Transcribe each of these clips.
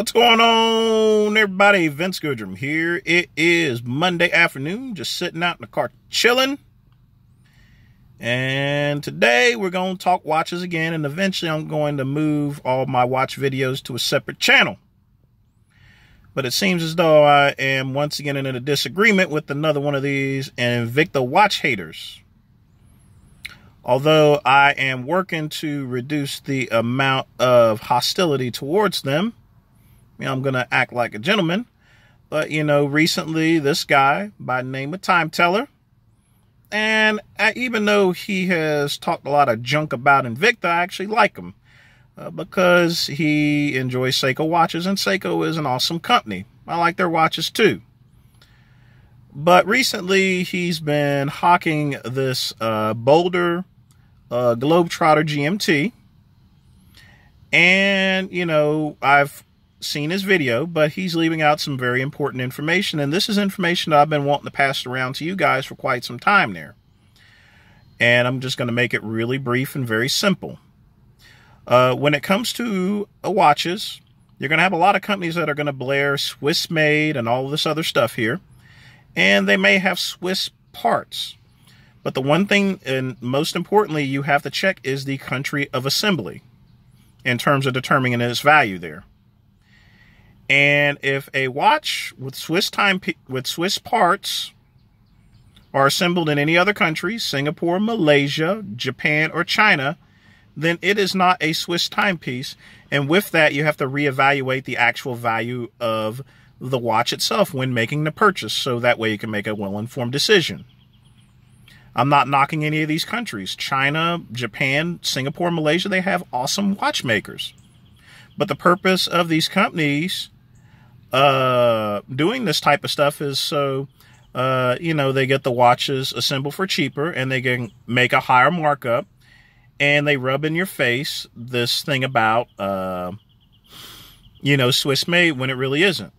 What's going on, everybody? Vince Goodrum here. It is Monday afternoon, just sitting out in the car chilling. And today we're going to talk watches again, and eventually I'm going to move all my watch videos to a separate channel. But it seems as though I am once again in a disagreement with another one of these Invicta watch haters. Although I am working to reduce the amount of hostility towards them, I'm going to act like a gentleman. But, recently this guy by the name of Time Teller, and even though he has talked a lot of junk about Invicta, I actually like him because he enjoys Seiko watches, and Seiko is an awesome company. I like their watches too. But recently he's been hawking this Boulder Globetrotter GMT. And, I've seen his video, but he's leaving out some very important information, and this is information that I've been wanting to pass around to you guys for quite some time there. And I'm just going to make it really brief and very simple. When it comes to watches, you're going to have a lot of companies that are going to blare Swiss made and all this other stuff here, and they may have Swiss parts. But the one thing, and most importantly, you have to check is the country of assembly in terms of determining its value there. And if a watch with Swiss parts are assembled in any other country, Singapore, Malaysia, Japan, or China, then it is not a Swiss timepiece. And with that, you have to reevaluate the actual value of the watch itself when making the purchase, so that way you can make a well-informed decision. I'm not knocking any of these countries. China, Japan, Singapore, Malaysia, they have awesome watchmakers. But the purpose of these companies doing this type of stuff is so, they get the watches assembled for cheaper, and they can make a higher markup, and they rub in your face this thing about, Swiss made when it really isn't.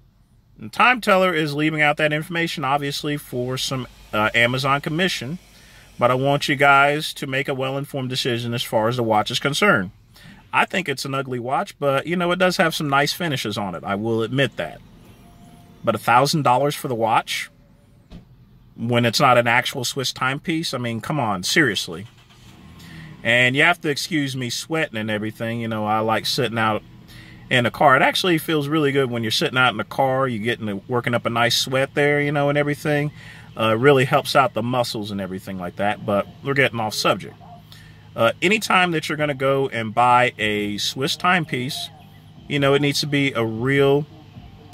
And Time Teller is leaving out that information, obviously, for some Amazon commission, but I want you guys to make a well-informed decision as far as the watch is concerned. I think it's an ugly watch, but, it does have some nice finishes on it. I will admit that. But $1,000 for the watch, when it's not an actual Swiss timepiece, I mean, come on, seriously. And you have to excuse me sweating and everything. I like sitting out in the car. It actually feels really good when you're sitting out in the car. You're working up a nice sweat there, and everything. Really helps out the muscles and everything like that. But we're getting off subject. Anytime that you're going to go and buy a Swiss timepiece, it needs to be a real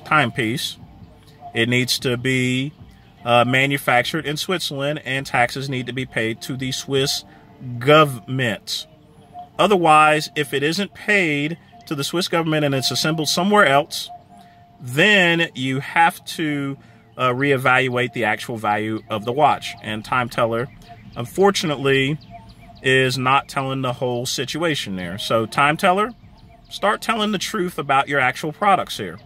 timepiece. It needs to be manufactured in Switzerland, and taxes need to be paid to the Swiss government. Otherwise, if it isn't paid to the Swiss government and it's assembled somewhere else, then you have to reevaluate the actual value of the watch. And Time Teller, unfortunately, is not telling the whole situation there. So Time Teller, start telling the truth about your actual products here.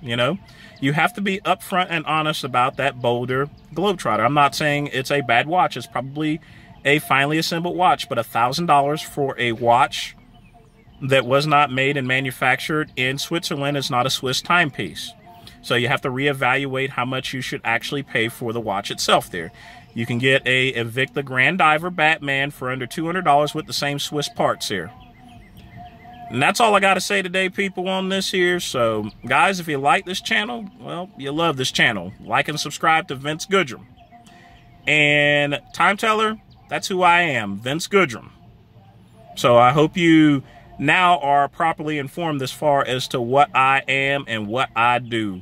You have to be upfront and honest about that Boulder Globetrotter. I'm not saying it's a bad watch. It's probably a finely assembled watch, but $1,000 for a watch that was not made and manufactured in Switzerland is not a Swiss timepiece. So you have to reevaluate how much you should actually pay for the watch itself there. You can get a Invicta Grand Diver Batman for under $200 with the same Swiss parts here. And that's all I got to say today, people, on this here. So, guys, if you like this channel, well, you love this channel. Like and subscribe to Vince Goodrum. And Time Teller, that's who I am, Vince Goodrum. So I hope you now are properly informed as far as to what I am and what I do.